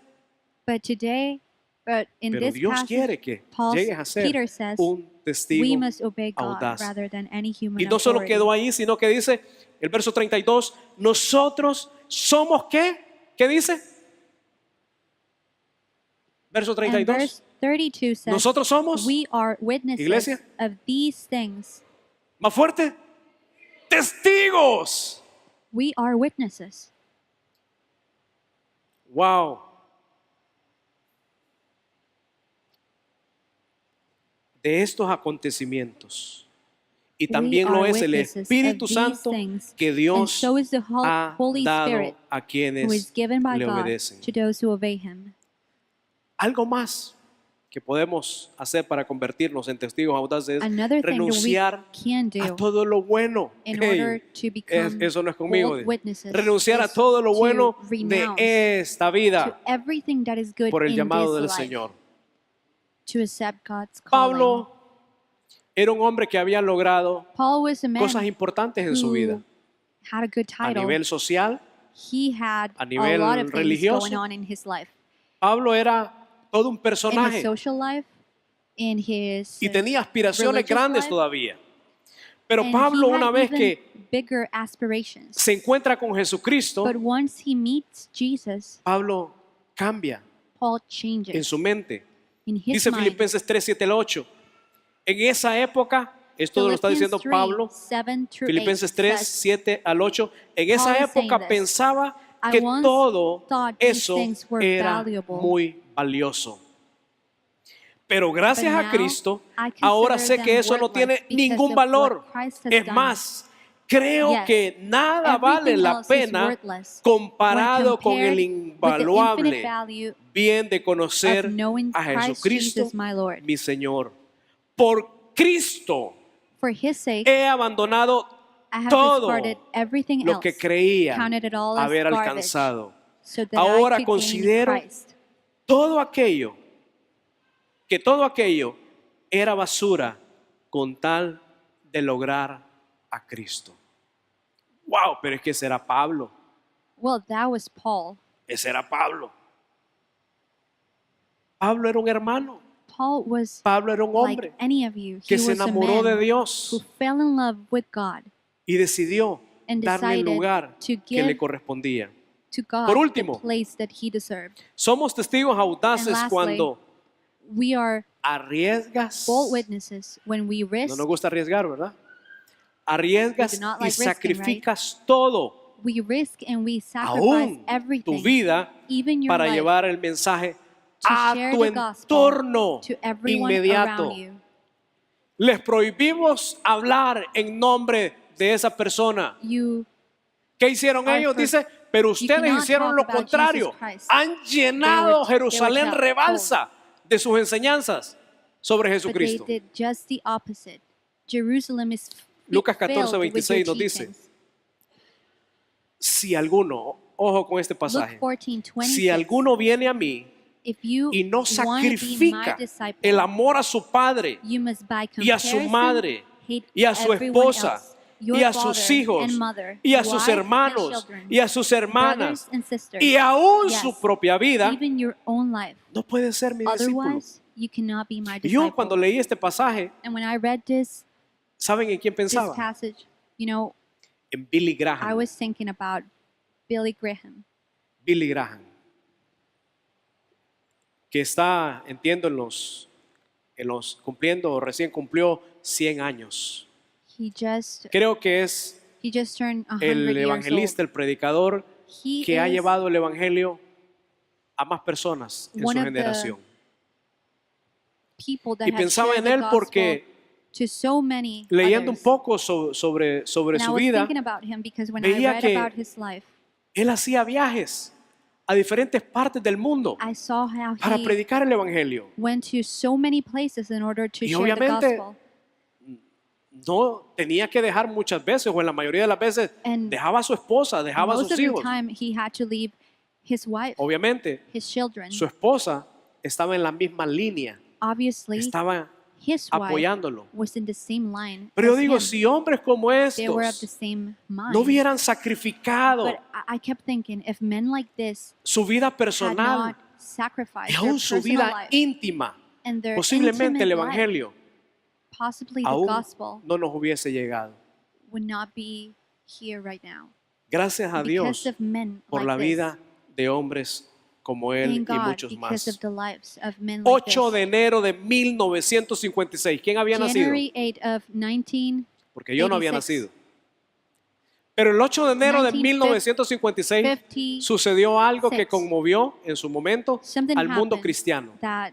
But in Pero this Dios passage, quiere que llegues a ser Peter says, un testigo we must obey God audaz. rather than any human Y no solo authority. quedó ahí, sino que dice el verso 32, nosotros somos ¿qué? ¿Qué dice? Verso And 32. verse 32 says, Nosotros somos, "We are witnesses Iglesia. of these things." más fuerte, testigos. We are witnesses. Wow. De estos acontecimientos. Y también We lo are es el witnesses Espíritu of these Santo things, que and Dios so is the ha Holy dado Spirit, a who is quienes given by le God obedecen. to those who obey him. Algo más que podemos hacer para convertirnos en testigos audaces es Another thing that we renunciar can a do todo lo bueno. in Hey, order to become eso no es conmigo. bold witnesses Renunciar a is todo lo to bueno renounce de esta to vida everything that is good por el in llamado this del life, Señor. to accept God's calling. Pablo era un hombre que había logrado Paul was a man cosas importantes en su vida. who had a good A title. nivel social, He had a nivel a lot of things religioso. going on in his life. Pablo era todo un In his personaje social life, in his y tenía aspiraciones religious grandes life, todavía. Pero and Pablo, he had una vez even que bigger aspirations. se encuentra con Jesucristo, But once he meets Jesus, Pablo cambia Paul en changes su mente. in his Dice mind. Filipenses 3, 7 al 8. En esa época, esto lo está diciendo Philippians 3, Pablo, 7 through 8 Filipenses 3, says, 7 al 8. En esa Paul is saying época this, pensaba "I que once todo thought these eso things were era valuable, muy valioso. Pero gracias but a now Cristo, I ahora consider sé que them eso no tiene worthless because ningún of valor. what Christ has Es done. más, creo Yes, que nada vale everything la else is pena worthless comparado when con el compared with the invaluable infinite value bien de conocer of knowing a Christ Jesucristo, Jesus, my Lord. mi Señor. Por Cristo For his sake, he abandonado I have todo discarded everything lo else, que creía counted it all as haber garbage, alcanzado. so that Ahora I could gain considero Christ. todo aquello era basura con tal de lograr a Cristo. Wow, pero es que ese era Pablo. Well, that was Paul. Ese era Pablo. Pablo era un hermano. Paul was Pablo era un hombre like any of you. que He se was a enamoró de man who Dios fell in love with God y decidió and darle el decided lugar to que give le correspondía. to God Por último, the place that he deserved. Somos testigos audaces And lastly, cuando We are arriesgas. bold witnesses when we No risk, nos gusta arriesgar, ¿verdad? Arriesgas We do not y like risking, sacrificas todo, we risk and we sacrifice aún tu everything, vida, even your para life, llevar el mensaje to a share tu the gospel entorno to everyone inmediato. around you. Les prohibimos hablar en nombre de esa persona. ¿Qué hicieron Are ellos? for- Dice, pero you ustedes cannot hicieron talk lo about contrario. Jesus Christ. Han llenado They were Jerusalén told. rebalsa de sus enseñanzas sobre But they Jesucristo. did just the opposite. Jerusalem is Lucas filled 14, with 26 your nos dice, teachings. Si alguno, ojo con este Luke pasaje, 14:26. si alguno viene a mí If you y no want to be my sacrifica disciple, el amor a su padre you must by y a su comparison madre hate y a su everyone esposa else, your y a father sus hijos and mother, y a sus wife and hermanos children, y a sus hermanas brothers and sisters, y aún yes, su propia vida, even your own life. no puede ser mi discípulo. Otherwise, You cannot be my Y yo cuando disciple. leí este pasaje, And when I read this ¿saben en quién this pensaba? passage, you know, En Billy I Graham. was thinking about Billy Graham, Billy Graham, que está, entiendo, cumpliendo o recién cumplió 100 años. he just Creo que es turned 100 el years evangelista, old. el predicador He que ha is llevado el evangelio a más personas en su one of the generación. people that Y has pensaba shared en the él gospel porque to so many leyendo un others. poco sobre And I su was vida, thinking about him because when I veía read que about his life, él hacía viajes a diferentes partes del mundo I saw how para he predicar el evangelio. went to so many places in order to Y share the obviamente, gospel. No tenía que dejar muchas veces, o en la mayoría de las veces, And dejaba a su esposa, dejaba a Most sus of the hijos. time, he had to leave his wife, Obviamente, his children. su esposa estaba en la misma línea, Obviously, estaba his wife apoyándolo. was in the same line Pero yo as digo, him. si hombres como They were of the estos same mind. no hubieran sacrificado But I kept thinking, if men like this su vida had personal not sacrificed y their aún su personal vida life íntima, and their posiblemente el intimate life, evangelio possibly the aún gospel no nos hubiese llegado. would not be here right now. Gracias a Dios Because of men por like la this. vida de hombres como él Thank y God muchos because más. of the lives of men like 8 de this. enero de 1956. ¿Quién había nacido? January 8 of 19. Porque yo no había 86. nacido. Pero el 8 de enero de 1956, 1956 sucedió algo que conmovió en su momento Something al mundo happened cristiano. that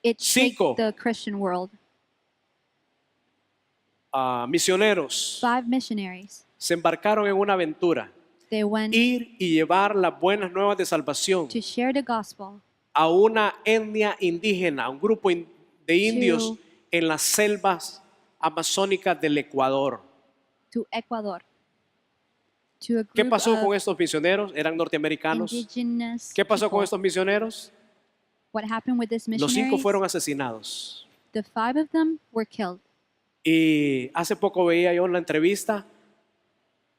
it shook 5 the Christian world. misioneros 5 missionaries. se embarcaron en una aventura, They went ir y llevar las buenas nuevas de salvación to share the gospel a una etnia indígena, a un grupo de indios en las selvas amazónicas del Ecuador. to Ecuador. To a ¿Qué group pasó of con estos misioneros? ¿Eran norteamericanos? indigenous ¿Qué pasó con people. estos misioneros? What happened with these Los 5 missionaries? fueron asesinados. The 5 of them were killed. Y hace poco veía yo en la entrevista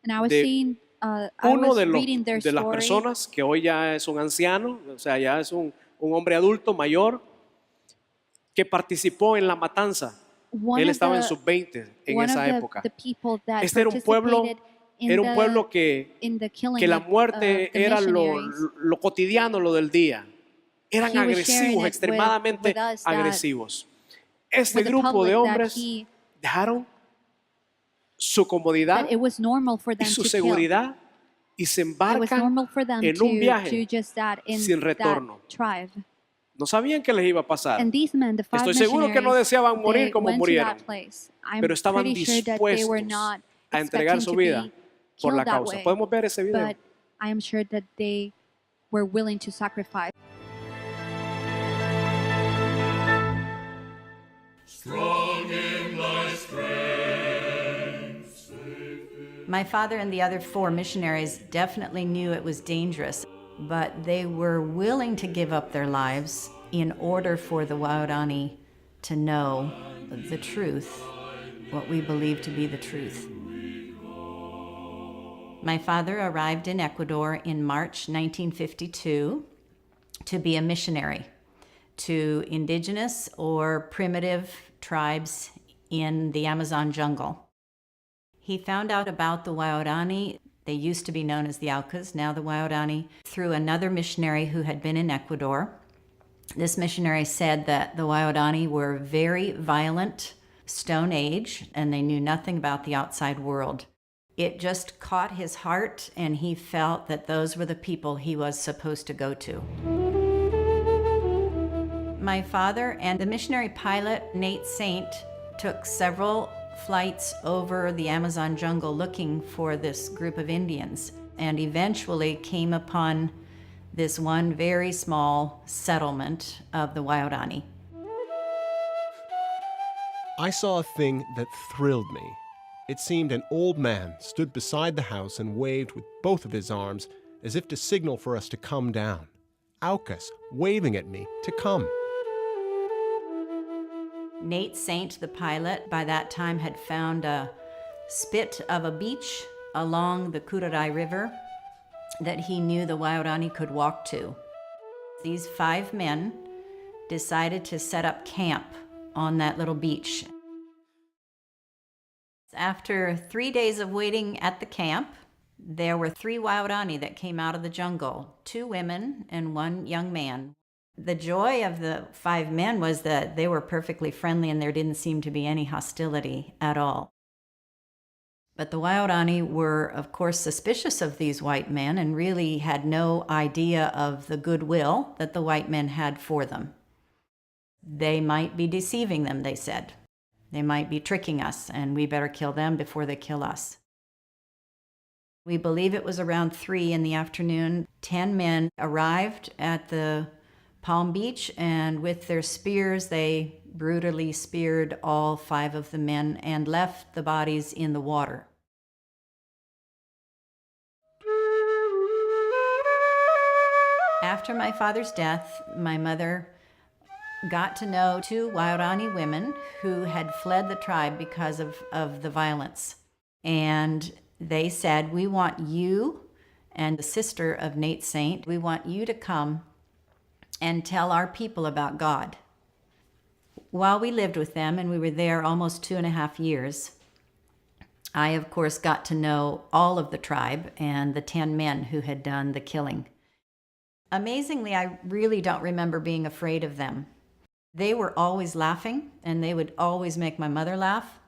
And I was de seeing, I uno was de reading their las story. personas que hoy ya es un anciano, o sea, ya es un hombre adulto mayor que participó en la matanza. One Él of estaba en the- sus 20 en one esa of época. the people that Este era un pueblo, participated in era un pueblo in the killing que la of muerte the era missionaries. lo cotidiano, lo del día. Eran He was sharing agresivos, it extremadamente with us that- agresivos. Este with the grupo public de that hombres he- dejaron su comodidad that it was normal for y them su to kill. seguridad y se It was embarcan normal for them en un to viaje just that in sin that retorno. tribe. No sabían qué les iba a pasar, And these men, the 5 Estoy seguro que no missionaries, deseaban morir they como went to murieron, that place. I'm pero estaban pretty sure that they were dispuestos not a entregar expecting su to vida be por la killed that causa. way. Podemos ver ese video. But I am sure that they were willing to sacrifice. My father and the other 4 missionaries definitely knew it was dangerous, but they were willing to give up their lives in order for the Waorani to know the truth, what we believe to be the truth. My father arrived in Ecuador in March 1952 to be a missionary to indigenous or primitive tribes in the Amazon jungle. He found out about the Waorani, they used to be known as the Aucas, now the Waorani, through another missionary who had been in Ecuador. This missionary said that the Waorani were very violent, Stone Age, and they knew nothing about the outside world. It just caught his heart, and he felt that those were the people he was supposed to go to. My father and the missionary pilot, Nate Saint, took several flights over the Amazon jungle looking for this group of Indians, and eventually came upon this one very small settlement of the Waorani. I saw a thing that thrilled me. It seemed an old man stood beside the house and waved with both of his arms as if to signal for us to come down. Aucas waving at me to come. Nate Saint, the pilot, by that time had found a spit of a beach along the Curaray River that he knew the Waorani could walk to. These 5 men decided to set up camp on that little beach. After 3 days of waiting at the camp, there were 3 Waorani that came out of the jungle, 2 women and 1 young man. The joy of the 5 men was that they were perfectly friendly and there didn't seem to be any hostility at all. But the Waorani were, of course, suspicious of these white men and really had no idea of the goodwill that the white men had for them. They might be deceiving them, they said. They might be tricking us, and we better kill them before they kill us. We believe it was around 3 in the afternoon. 10 men arrived at the Palm Beach, and with their spears, they brutally speared all 5 of the men and left the bodies in the water. After my father's death, my mother got to know 2 Waorani women who had fled the tribe because of the violence. And they said, we want you and the sister of Nate Saint, we want you to come and tell our people about God. While we lived with them, and we were there almost 2.5 years, I, of course, got to know all of the tribe and the 10 men who had done the killing. Amazingly, I really don't remember being afraid of them. They were always laughing, and they would always make my mother laugh.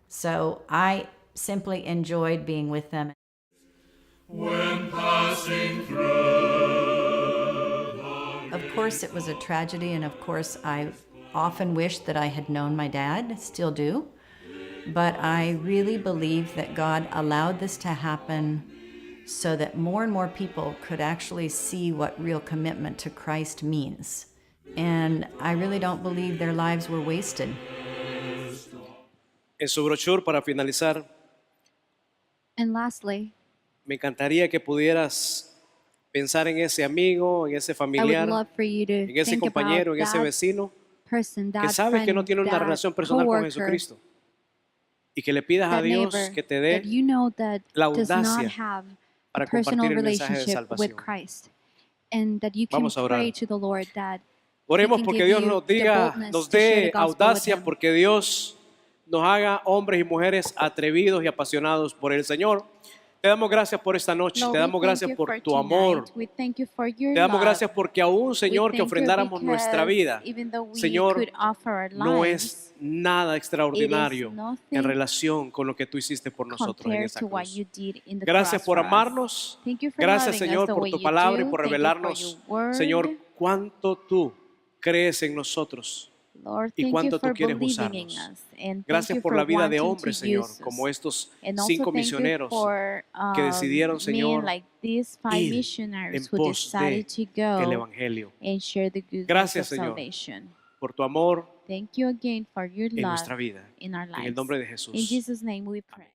So I simply enjoyed being with them. When passing through, Of course, it was a tragedy, and of course, I often wished that I had known my dad, still do. But I really believe that God allowed this to happen so that more and more people could actually see what real commitment to Christ means. And I really don't believe their lives were wasted. En su brochure, para finalizar, And lastly, me encantaría que pudieras pensar en ese amigo, en ese I would familiar, love for you to en ese think compañero, about en ese that vecino person, que that sabe friend, que no tiene una that relación personal con coworker, Jesucristo y que le pidas a that Dios neighbor que te dé that you know that la does not audacia have para a personal compartir el mensaje de relationship with salvación. Christ, and that you can Vamos a orar. pray to the Lord that Oremos can porque give Dios you nos the diga, boldness nos to share dé the gospel with audacia, him. porque Dios nos haga hombres y mujeres atrevidos y apasionados por el Señor. Te damos gracias por esta noche, Lord, te we damos thank gracias you por for tu tonight. amor. We thank you for your Te damos love. gracias porque aún, Señor, We que thank you ofrendáramos nuestra because vida, even though we Señor, could offer our no lives, es nada extraordinario nothing en relación con lo que tú hiciste por nosotros en compared esa to what cruz. you did in the Gracias cross por for us. amarnos. Thank you for Gracias, loving us Señor, the por way tu you palabra y do. por Thank you for revelarnos, your word. Señor, cuánto tú crees en nosotros Lord, y thank cuánto you tú for quieres believing in usarnos. us. And thank Gracias you por for la vida de wanting hombres, to Señor, use us. como estos And also 5 thank you misioneros for que decidieron, men Señor, like these 5 ir en missionaries who pos decided to del go Evangelio. and share the good news Gracias, of Señor, salvation. por tu amor Thank you again for your en love nuestra vida. in our En el lives. nombre de In Jesús. Jesus' name we pray.